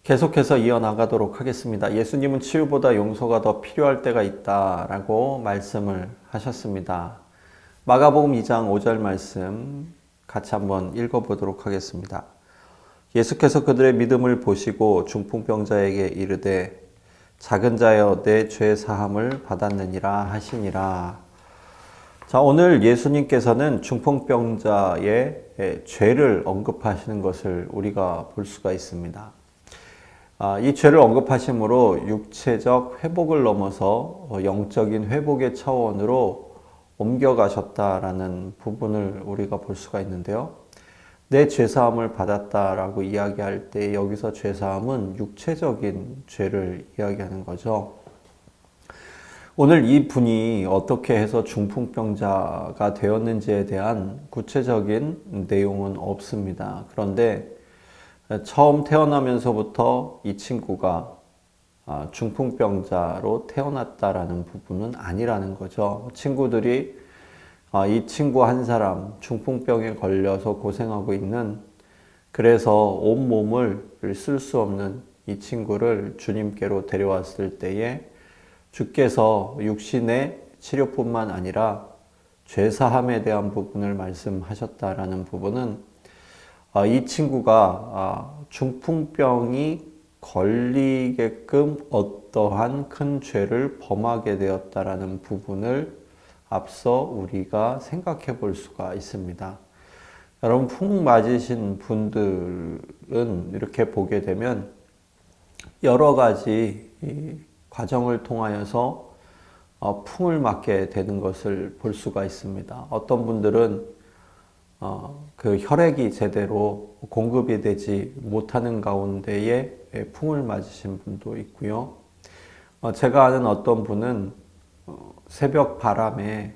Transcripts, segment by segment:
계속해서 이어나가도록 하겠습니다. 예수님은 치유보다 용서가 더 필요할 때가 있다라고 말씀을 하셨습니다. 마가복음 2장 5절 말씀 같이 한번 읽어보도록 하겠습니다. 예수께서 그들의 믿음을 보시고 중풍병자에게 이르되 작은 자여 내 죄 사함을 받았느니라 하시니라. 자, 오늘 예수님께서는 중풍병자의 죄를 언급하시는 것을 우리가 볼 수가 있습니다. 이 죄를 언급하심으로 육체적 회복을 넘어서 영적인 회복의 차원으로 옮겨가셨다라는 부분을 우리가 볼 수가 있는데요. 내 죄사함을 받았다라고 이야기할 때 여기서 죄사함은 육체적인 죄를 이야기하는 거죠. 오늘 이 분이 어떻게 해서 중풍병자가 되었는지에 대한 구체적인 내용은 없습니다. 그런데 처음 태어나면서부터 이 친구가 중풍병자로 태어났다라는 부분은 아니라는 거죠. 친구들이 이 친구 한 사람 중풍병에 걸려서 고생하고 있는, 그래서 온몸을 쓸 수 없는 이 친구를 주님께로 데려왔을 때에 주께서 육신의 치료뿐만 아니라 죄사함에 대한 부분을 말씀하셨다라는 부분은 이 친구가 중풍병이 걸리게끔 어떠한 큰 죄를 범하게 되었다라는 부분을 앞서 우리가 생각해 볼 수가 있습니다. 여러분, 풍 맞으신 분들은 이렇게 보게 되면 여러 가지 과정을 통하여서 풍을 맞게 되는 것을 볼 수가 있습니다. 어떤 분들은 그 혈액이 제대로 공급이 되지 못하는 가운데에 풍을 맞으신 분도 있고요. 제가 아는 어떤 분은 새벽 바람에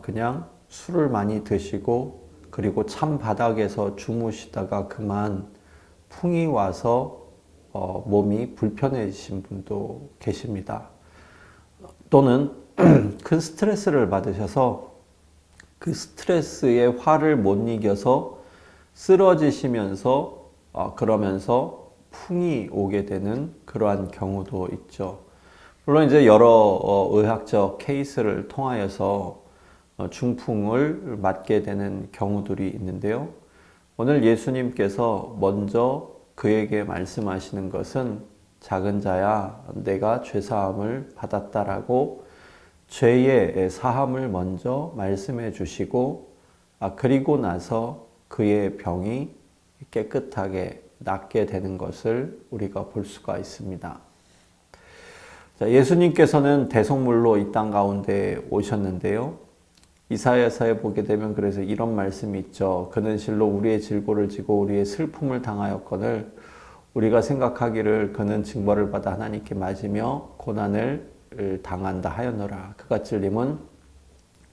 그냥 술을 많이 드시고 그리고 찬 바닥에서 주무시다가 그만 풍이 와서 몸이 불편해지신 분도 계십니다. 또는 큰 스트레스를 받으셔서 그 스트레스의 화를 못 이겨서 쓰러지시면서 그러면서 풍이 오게 되는 그러한 경우도 있죠. 물론 이제 여러 의학적 케이스를 통하여서 중풍을 맞게 되는 경우들이 있는데요. 오늘 예수님께서 먼저 그에게 말씀하시는 것은 작은 자야 내가 죄사함을 받았다라고 죄의 사함을 먼저 말씀해 주시고 그리고 나서 그의 병이 깨끗하게 낫게 되는 것을 우리가 볼 수가 있습니다. 자, 예수님께서는 대속물로 이 땅 가운데 오셨는데요. 이사야서에 보게 되면 그래서 이런 말씀이 있죠. 그는 실로 우리의 질고를 지고 우리의 슬픔을 당하였거늘 우리가 생각하기를 그는 징벌을 받아 하나님께 맞으며 고난을 당한다 하였노라. 그가 찔림은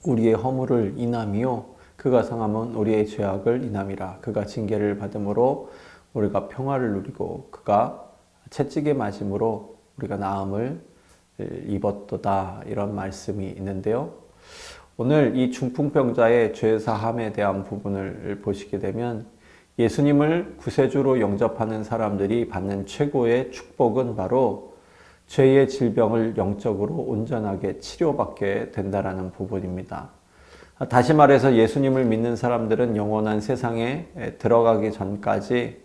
우리의 허물을 인함이요 그가 상함은 우리의 죄악을 인함이라. 그가 징계를 받음으로 우리가 평화를 누리고 그가 채찍에 맞음으로 우리가 나음을 입었도다. 이런 말씀이 있는데요. 오늘 이 중풍병자의 죄사함에 대한 부분을 보시게 되면 예수님을 구세주로 영접하는 사람들이 받는 최고의 축복은 바로 죄의 질병을 영적으로 온전하게 치료받게 된다라는 부분입니다. 다시 말해서 예수님을 믿는 사람들은 영원한 세상에 들어가기 전까지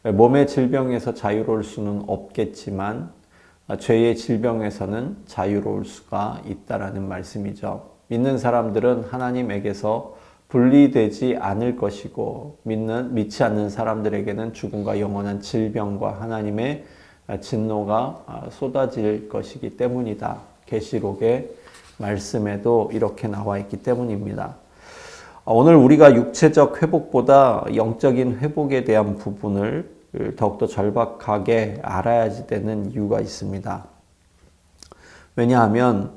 몸의 질병에서 자유로울 수는 없겠지만 죄의 질병에서는 자유로울 수가 있다라는 말씀이죠. 믿는 사람들은 하나님에게서 분리되지 않을 것이고 믿지 않는 사람들에게는 죽음과 영원한 질병과 하나님의 진노가 쏟아질 것이기 때문이다. 계시록의 말씀에도 이렇게 나와 있기 때문입니다. 오늘 우리가 육체적 회복보다 영적인 회복에 대한 부분을 더욱더 절박하게 알아야지 되는 이유가 있습니다. 왜냐하면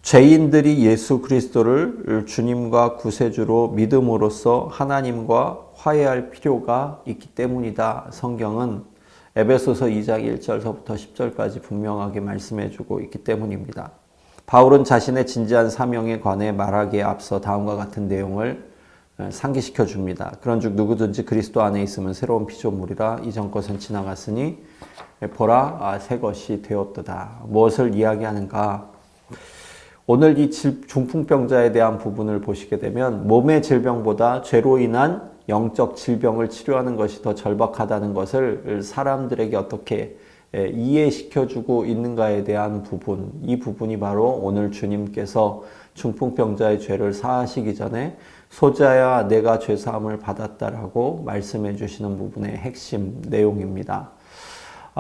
죄인들이 예수 그리스도를 주님과 구세주로 믿음으로써 하나님과 화해할 필요가 있기 때문이다. 성경은 에베소서 2장 1절서부터 10절까지 분명하게 말씀해주고 있기 때문입니다. 바울은 자신의 진지한 사명에 관해 말하기에 앞서 다음과 같은 내용을 상기시켜 줍니다. 그런즉 누구든지 그리스도 안에 있으면 새로운 피조물이라 이전 것은 지나갔으니 보라 새 것이 되었도다. 무엇을 이야기하는가? 오늘 이 중풍병자에 대한 부분을 보시게 되면 몸의 질병보다 죄로 인한 영적 질병을 치료하는 것이 더 절박하다는 것을 사람들에게 어떻게 이해시켜주고 있는가에 대한 부분, 이 부분이 바로 오늘 주님께서 중풍병자의 죄를 사하시기 전에 소자야 내가 죄사함을 받았다라고 말씀해 주시는 부분의 핵심 내용입니다.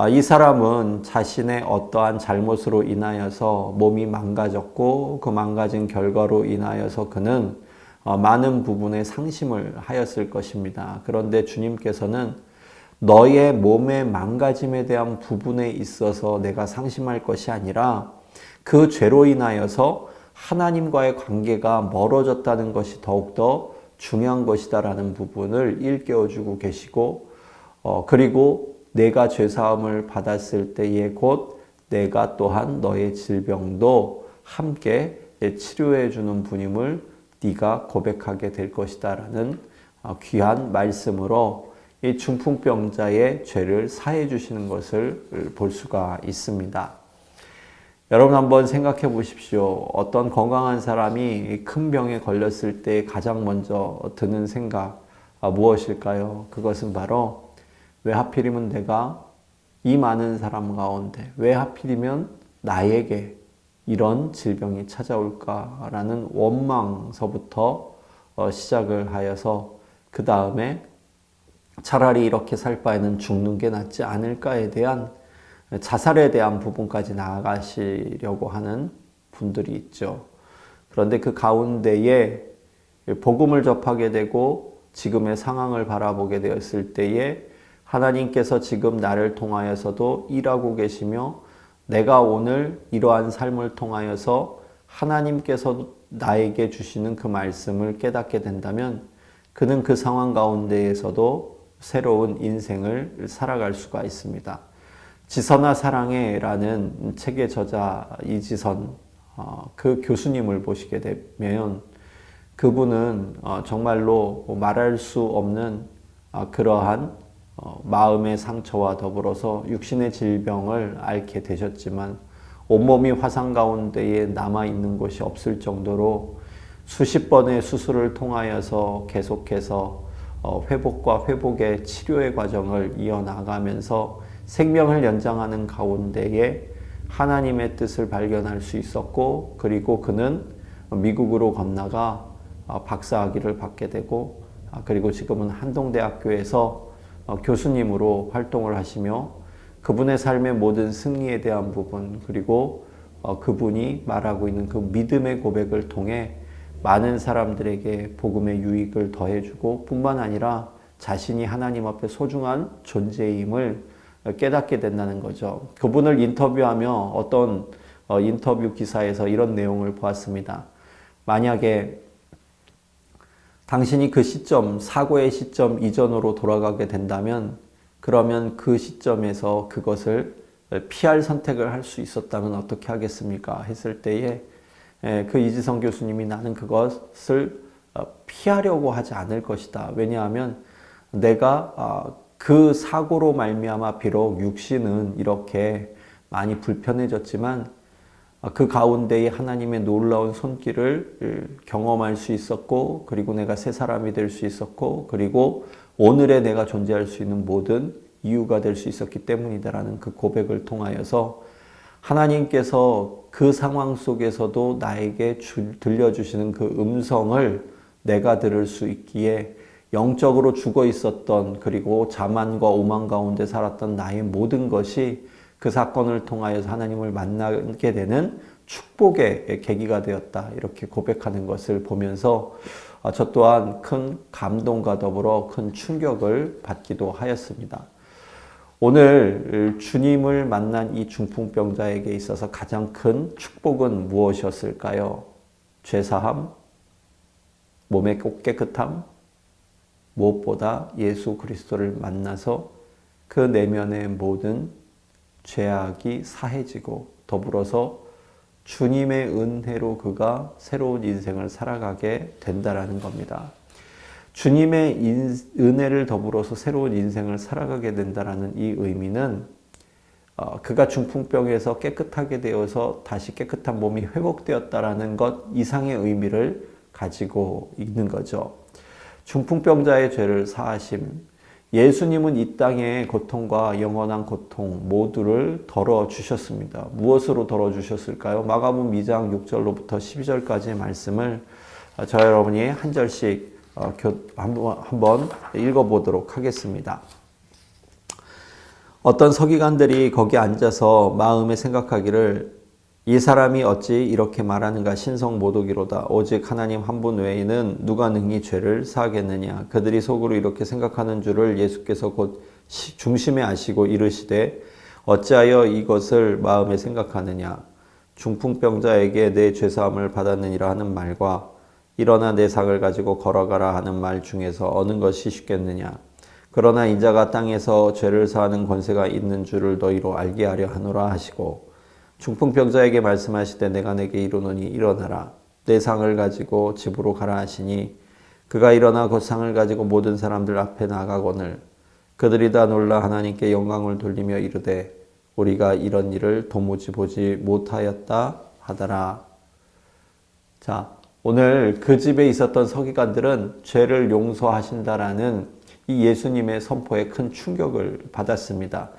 이 사람은 자신의 어떠한 잘못으로 인하여서 몸이 망가졌고 그 망가진 결과로 인하여서 그는 많은 부분에 상심을 하였을 것입니다. 그런데 주님께서는 너의 몸의 망가짐에 대한 부분에 있어서 내가 상심할 것이 아니라 그 죄로 인하여서 하나님과의 관계가 멀어졌다는 것이 더욱더 중요한 것이다라는 부분을 일깨워주고 계시고 그리고 내가 죄사함을 받았을 때에 곧 내가 또한 너의 질병도 함께 치료해 주는 분임을 네가 고백하게 될 것이다 라는 귀한 말씀으로 이 중풍병자의 죄를 사해 주시는 것을 볼 수가 있습니다. 여러분 한번 생각해 보십시오. 어떤 건강한 사람이 큰 병에 걸렸을 때 가장 먼저 드는 생각 무엇일까요? 그것은 바로 왜 하필이면 내가 이 많은 사람 가운데 왜 하필이면 나에게 이런 질병이 찾아올까라는 원망서부터 시작을 하여서 그 다음에 차라리 이렇게 살 바에는 죽는 게 낫지 않을까에 대한 자살에 대한 부분까지 나아가시려고 하는 분들이 있죠. 그런데 그 가운데에 복음을 접하게 되고 지금의 상황을 바라보게 되었을 때에 하나님께서 지금 나를 통하여서도 일하고 계시며 내가 오늘 이러한 삶을 통하여서 하나님께서 나에게 주시는 그 말씀을 깨닫게 된다면 그는 그 상황 가운데에서도 새로운 인생을 살아갈 수가 있습니다. 지선아 사랑해라는 책의 저자 이지선 그 교수님을 보시게 되면 그분은 정말로 말할 수 없는 그러한 마음의 상처와 더불어서 육신의 질병을 앓게 되셨지만 온몸이 화상 가운데에 남아있는 곳이 없을 정도로 수십 번의 수술을 통하여서 계속해서 회복과 회복의 치료의 과정을 이어나가면서 생명을 연장하는 가운데에 하나님의 뜻을 발견할 수 있었고 그리고 그는 미국으로 건너가 박사학위를 받게 되고 그리고 지금은 한동대학교에서 교수님으로 활동을 하시며 그분의 삶의 모든 승리에 대한 부분 그리고 그분이 말하고 있는 그 믿음의 고백을 통해 많은 사람들에게 복음의 유익을 더해주고 뿐만 아니라 자신이 하나님 앞에 소중한 존재임을 깨닫게 된다는 거죠. 그분을 인터뷰하며 어떤 인터뷰 기사에서 이런 내용을 보았습니다. 만약에 당신이 그 시점, 사고의 시점 이전으로 돌아가게 된다면 그러면 그 시점에서 그것을 피할 선택을 할 수 있었다면 어떻게 하겠습니까? 했을 때에 그 이지성 교수님이 나는 그것을 피하려고 하지 않을 것이다. 왜냐하면 내가 그 사고로 말미암아 비록 육신은 이렇게 많이 불편해졌지만 그 가운데에 하나님의 놀라운 손길을 경험할 수 있었고 그리고 내가 새 사람이 될 수 있었고 그리고 오늘의 내가 존재할 수 있는 모든 이유가 될 수 있었기 때문이다라는 그 고백을 통하여서 하나님께서 그 상황 속에서도 나에게 들려주시는 그 음성을 내가 들을 수 있기에 영적으로 죽어 있었던 그리고 자만과 오만 가운데 살았던 나의 모든 것이 그 사건을 통하여서 하나님을 만나게 되는 축복의 계기가 되었다. 이렇게 고백하는 것을 보면서 저 또한 큰 감동과 더불어 큰 충격을 받기도 하였습니다. 오늘 주님을 만난 이 중풍병자에게 있어서 가장 큰 축복은 무엇이었을까요? 죄사함, 몸의 깨끗함, 무엇보다 예수 그리스도를 만나서 그 내면의 모든 죄악이 사해지고 더불어서 주님의 은혜로 그가 새로운 인생을 살아가게 된다라는 겁니다. 주님의 은혜를 더불어서 새로운 인생을 살아가게 된다라는 이 의미는 그가 중풍병에서 깨끗하게 되어서 다시 깨끗한 몸이 회복되었다라는 것 이상의 의미를 가지고 있는 거죠. 중풍병자의 죄를 사하심. 예수님은 이 땅의 고통과 영원한 고통 모두를 덜어주셨습니다. 무엇으로 덜어주셨을까요? 마가복음 2장 6절로부터 12절까지의 말씀을 저 여러분이 한 절씩 한번 읽어보도록 하겠습니다. 어떤 서기관들이 거기 앉아서 마음에 생각하기를 이 사람이 어찌 이렇게 말하는가 신성모독이로다. 오직 하나님 한 분 외에는 누가 능히 죄를 사하겠느냐. 그들이 속으로 이렇게 생각하는 줄을 예수께서 곧 중심에 아시고 이르시되 어찌하여 이것을 마음에 생각하느냐. 중풍병자에게 내 죄사함을 받았느니라 하는 말과 일어나 내 상을 가지고 걸어가라 하는 말 중에서 어느 것이 쉽겠느냐. 그러나 인자가 땅에서 죄를 사하는 권세가 있는 줄을 너희로 알게 하려 하노라 하시고 중풍병자에게 말씀하시되 내가 내게 이르노니 일어나라 내 상을 가지고 집으로 가라 하시니 그가 일어나 그 상을 가지고 모든 사람들 앞에 나가거늘 그들이 다 놀라 하나님께 영광을 돌리며 이르되 우리가 이런 일을 도무지 보지 못하였다 하더라. 자, 오늘 그 집에 있었던 서기관들은 죄를 용서하신다라는 이 예수님의 선포에 큰 충격을 받았습니다.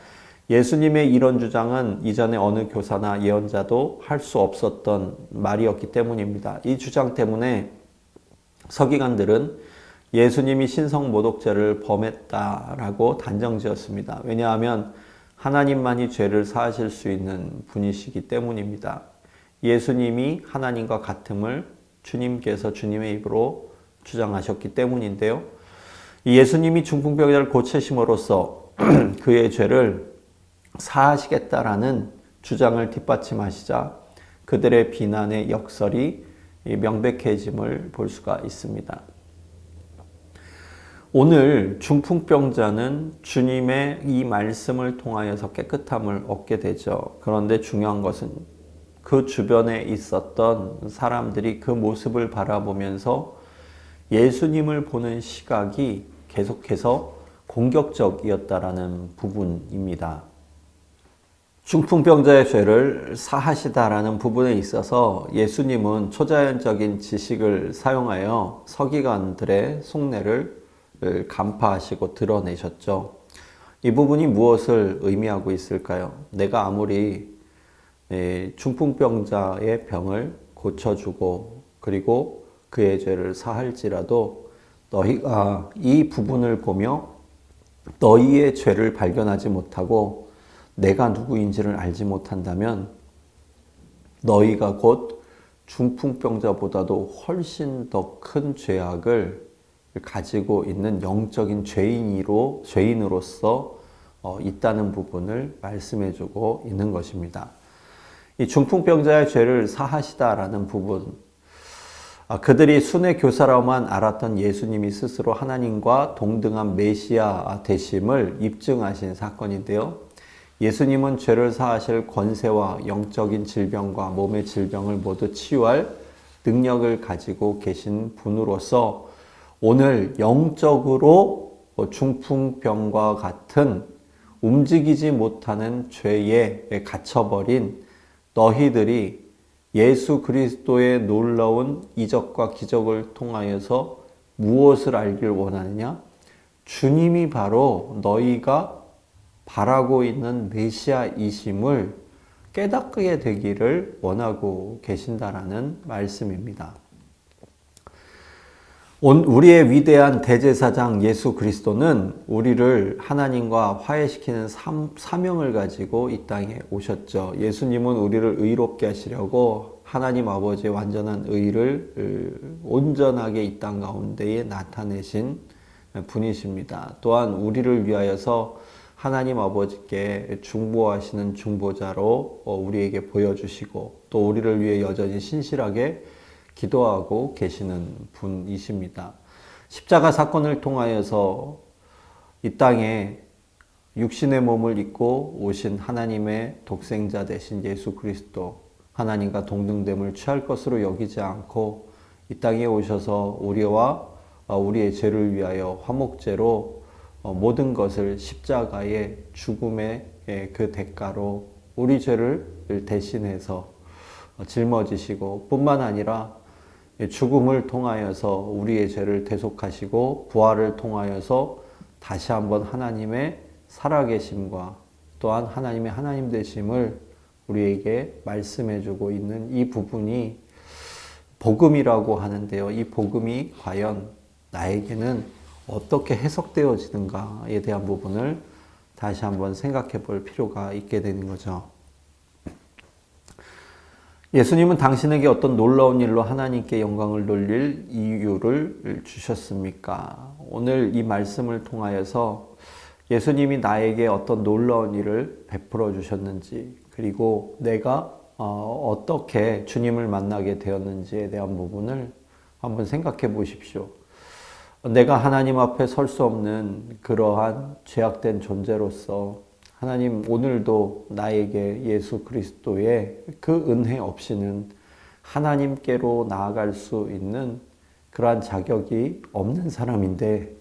예수님의 이런 주장은 이전에 어느 교사나 예언자도 할 수 없었던 말이었기 때문입니다. 이 주장 때문에 서기관들은 예수님이 신성모독죄를 범했다라고 단정지었습니다. 왜냐하면 하나님만이 죄를 사하실 수 있는 분이시기 때문입니다. 예수님이 하나님과 같음을 주님께서 주님의 입으로 주장하셨기 때문인데요. 예수님이 중풍병자를 고치심으로써 그의 죄를 사하시겠다라는 주장을 뒷받침하시자 그들의 비난의 역설이 명백해짐을 볼 수가 있습니다. 오늘 중풍병자는 주님의 이 말씀을 통하여서 깨끗함을 얻게 되죠. 그런데 중요한 것은 그 주변에 있었던 사람들이 그 모습을 바라보면서 예수님을 보는 시각이 계속해서 공격적이었다라는 부분입니다. 중풍병자의 죄를 사하시다라는 부분에 있어서 예수님은 초자연적인 지식을 사용하여 서기관들의 속내를 간파하시고 드러내셨죠. 이 부분이 무엇을 의미하고 있을까요? 내가 아무리 중풍병자의 병을 고쳐주고 그리고 그의 죄를 사할지라도 너희가 이 부분을 보며 너희의 죄를 발견하지 못하고 내가 누구인지를 알지 못한다면 너희가 곧 중풍병자보다도 훨씬 더 큰 죄악을 가지고 있는 영적인 죄인으로서 있다는 부분을 말씀해주고 있는 것입니다. 이 중풍병자의 죄를 사하시다라는 부분, 그들이 순회 교사라고만 알았던 예수님이 스스로 하나님과 동등한 메시아 되심을 입증하신 사건인데요. 예수님은 죄를 사하실 권세와 영적인 질병과 몸의 질병을 모두 치유할 능력을 가지고 계신 분으로서 오늘 영적으로 중풍병과 같은 움직이지 못하는 죄에 갇혀버린 너희들이 예수 그리스도의 놀라운 이적과 기적을 통하여서 무엇을 알길 원하느냐? 주님이 바로 너희가 바라고 있는 메시아이심을 깨닫게 되기를 원하고 계신다라는 말씀입니다. 우리의 위대한 대제사장 예수 그리스도는 우리를 하나님과 화해시키는 사명을 가지고 이 땅에 오셨죠. 예수님은 우리를 의롭게 하시려고 하나님 아버지의 완전한 의를 온전하게 이 땅 가운데에 나타내신 분이십니다. 또한 우리를 위하여서 하나님 아버지께 중보하시는 중보자로 우리에게 보여주시고 또 우리를 위해 여전히 신실하게 기도하고 계시는 분이십니다. 십자가 사건을 통하여서 이 땅에 육신의 몸을 입고 오신 하나님의 독생자 되신 예수 그리스도, 하나님과 동등됨을 취할 것으로 여기지 않고 이 땅에 오셔서 우리와 우리의 죄를 위하여 화목제로 모든 것을 십자가의 죽음의 그 대가로 우리 죄를 대신해서 짊어지시고 뿐만 아니라 죽음을 통하여서 우리의 죄를 대속하시고 부활을 통하여서 다시 한번 하나님의 살아계심과 또한 하나님의 하나님 되심을 우리에게 말씀해주고 있는 이 부분이 복음이라고 하는데요. 이 복음이 과연 나에게는 어떻게 해석되어지는가에 대한 부분을 다시 한번 생각해 볼 필요가 있게 되는 거죠. 예수님은 당신에게 어떤 놀라운 일로 하나님께 영광을 돌릴 이유를 주셨습니까? 오늘 이 말씀을 통하여서 예수님이 나에게 어떤 놀라운 일을 베풀어 주셨는지, 그리고 내가 어떻게 주님을 만나게 되었는지에 대한 부분을 한번 생각해 보십시오. 내가 하나님 앞에 설 수 없는 그러한 죄악된 존재로서 하나님 오늘도 나에게 예수 그리스도의 그 은혜 없이는 하나님께로 나아갈 수 있는 그러한 자격이 없는 사람인데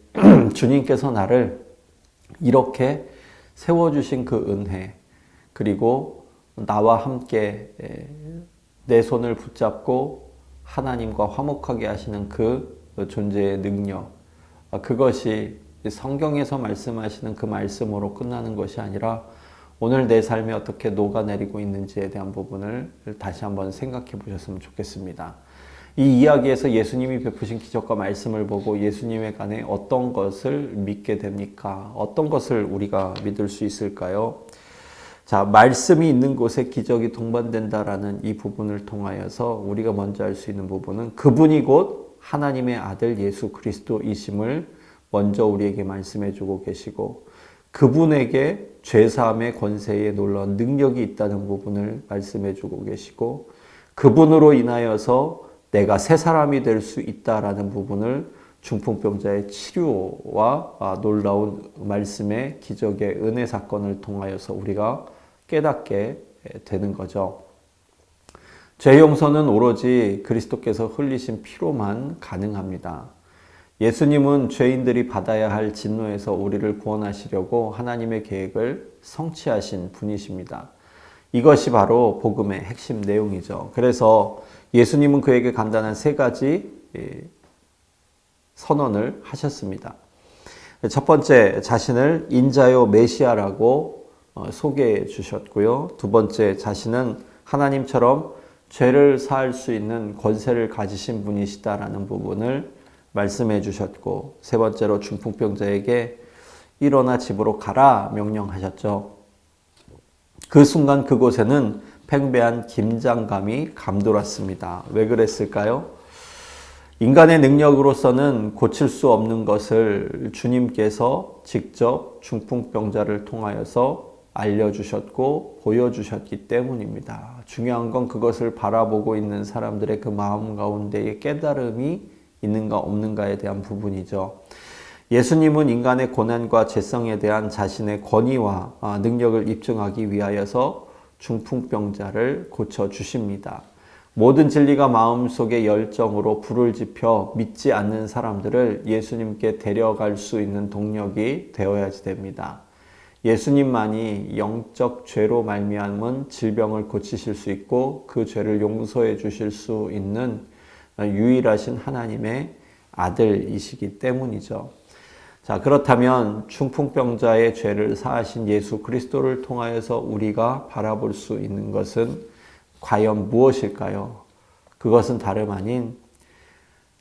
주님께서 나를 이렇게 세워주신 그 은혜, 그리고 나와 함께 내 손을 붙잡고 하나님과 화목하게 하시는 그 존재의 능력, 그것이 성경에서 말씀하시는 그 말씀으로 끝나는 것이 아니라 오늘 내 삶에 어떻게 녹아내리고 있는지에 대한 부분을 다시 한번 생각해 보셨으면 좋겠습니다. 이 이야기에서 예수님이 베푸신 기적과 말씀을 보고 예수님에 관해 어떤 것을 믿게 됩니까? 어떤 것을 우리가 믿을 수 있을까요? 자, 말씀이 있는 곳에 기적이 동반된다라는 이 부분을 통하여서 우리가 먼저 알 수 있는 부분은 그분이 곧 하나님의 아들 예수 그리스도이심을 먼저 우리에게 말씀해 주고 계시고, 그분에게 죄사함의 권세에 놀라운 능력이 있다는 부분을 말씀해 주고 계시고, 그분으로 인하여서 내가 새 사람이 될 수 있다라는 부분을 중풍병자의 치료와 놀라운 말씀의 기적의 은혜 사건을 통하여서 우리가 깨닫게 되는 거죠. 죄 용서는 오로지 그리스도께서 흘리신 피로만 가능합니다. 예수님은 죄인들이 받아야 할 진노에서 우리를 구원하시려고 하나님의 계획을 성취하신 분이십니다. 이것이 바로 복음의 핵심 내용이죠. 그래서 예수님은 그에게 간단한 세 가지 선언을 하셨습니다. 첫 번째, 자신을 인자요 메시아라고 소개해 주셨고요. 두 번째, 자신은 하나님처럼 죄를 사할 수 있는 권세를 가지신 분이시다라는 부분을 말씀해 주셨고, 세 번째로 중풍병자에게 일어나 집으로 가라 명령하셨죠. 그 순간 그곳에는 팽배한 긴장감이 감돌았습니다. 왜 그랬을까요? 인간의 능력으로서는 고칠 수 없는 것을 주님께서 직접 중풍병자를 통하여서 알려주셨고 보여주셨기 때문입니다. 중요한 건 그것을 바라보고 있는 사람들의 그 마음 가운데에 깨달음이 있는가 없는가에 대한 부분이죠. 예수님은 인간의 고난과 죄성에 대한 자신의 권위와 능력을 입증하기 위하여서 중풍병자를 고쳐주십니다. 모든 진리가 마음속의 열정으로 불을 지펴 믿지 않는 사람들을 예수님께 데려갈 수 있는 동력이 되어야지 됩니다. 예수님만이 영적 죄로 말미암은 질병을 고치실 수 있고 그 죄를 용서해 주실 수 있는 유일하신 하나님의 아들이시기 때문이죠. 자, 그렇다면 중풍병자의 죄를 사하신 예수 그리스도를 통하여서 우리가 바라볼 수 있는 것은 과연 무엇일까요? 그것은 다름 아닌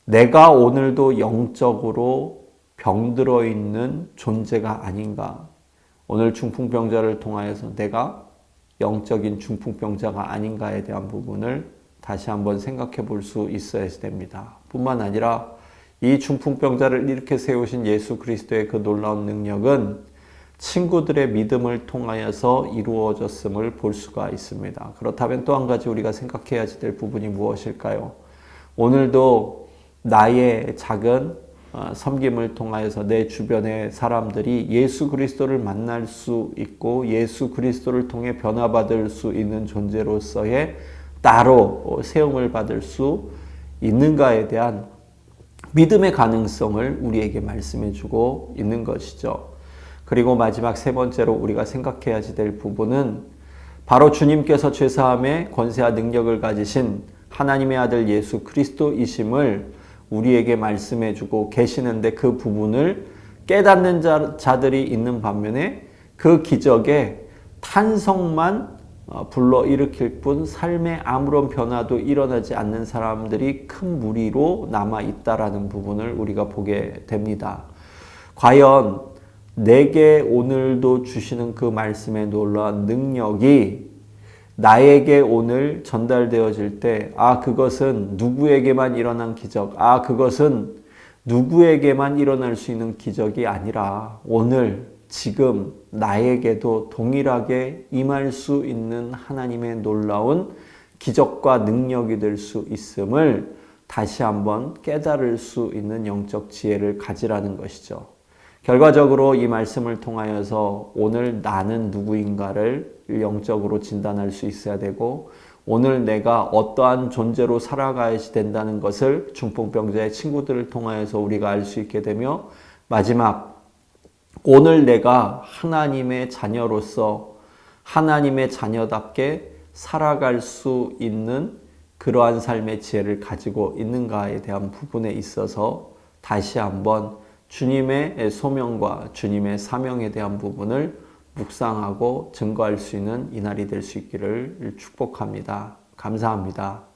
내가 오늘도 영적으로 병들어 있는 존재가 아닌가. 오늘 중풍병자를 통하여서 내가 영적인 중풍병자가 아닌가에 대한 부분을 다시 한번 생각해 볼 수 있어야 됩니다. 뿐만 아니라 이 중풍병자를 이렇게 세우신 예수 그리스도의 그 놀라운 능력은 친구들의 믿음을 통하여서 이루어졌음을 볼 수가 있습니다. 그렇다면 또 한 가지 우리가 생각해야 될 부분이 무엇일까요? 오늘도 나의 작은 섬김을 통하여서 내 주변의 사람들이 예수 그리스도를 만날 수 있고 예수 그리스도를 통해 변화받을 수 있는 존재로서의 따로 세움을 받을 수 있는가에 대한 믿음의 가능성을 우리에게 말씀해 주고 있는 것이죠. 그리고 마지막 세 번째로 우리가 생각해야지 될 부분은 바로 주님께서 죄사함의 권세와 능력을 가지신 하나님의 아들 예수 그리스도이심을 우리에게 말씀해 주고 계시는데 그 부분을 깨닫는 자들이 있는 반면에 그 기적에 탄성만 불러일으킬 뿐 삶에 아무런 변화도 일어나지 않는 사람들이 큰 무리로 남아있다라는 부분을 우리가 보게 됩니다. 과연 내게 오늘도 주시는 그 말씀의 놀라운 능력이 나에게 오늘 전달되어질 때, 그것은 누구에게만 일어난 기적, 그것은 누구에게만 일어날 수 있는 기적이 아니라 오늘 지금 나에게도 동일하게 임할 수 있는 하나님의 놀라운 기적과 능력이 될 수 있음을 다시 한번 깨달을 수 있는 영적 지혜를 가지라는 것이죠. 결과적으로 이 말씀을 통하여서 오늘 나는 누구인가를 영적으로 진단할 수 있어야 되고, 오늘 내가 어떠한 존재로 살아가야지 된다는 것을 중풍병자의 친구들을 통하여서 우리가 알 수 있게 되며, 마지막 오늘 내가 하나님의 자녀로서 하나님의 자녀답게 살아갈 수 있는 그러한 삶의 지혜를 가지고 있는가에 대한 부분에 있어서 다시 한번 주님의 소명과 주님의 사명에 대한 부분을 묵상하고 증거할 수 있는 이날이 될 수 있기를 축복합니다. 감사합니다.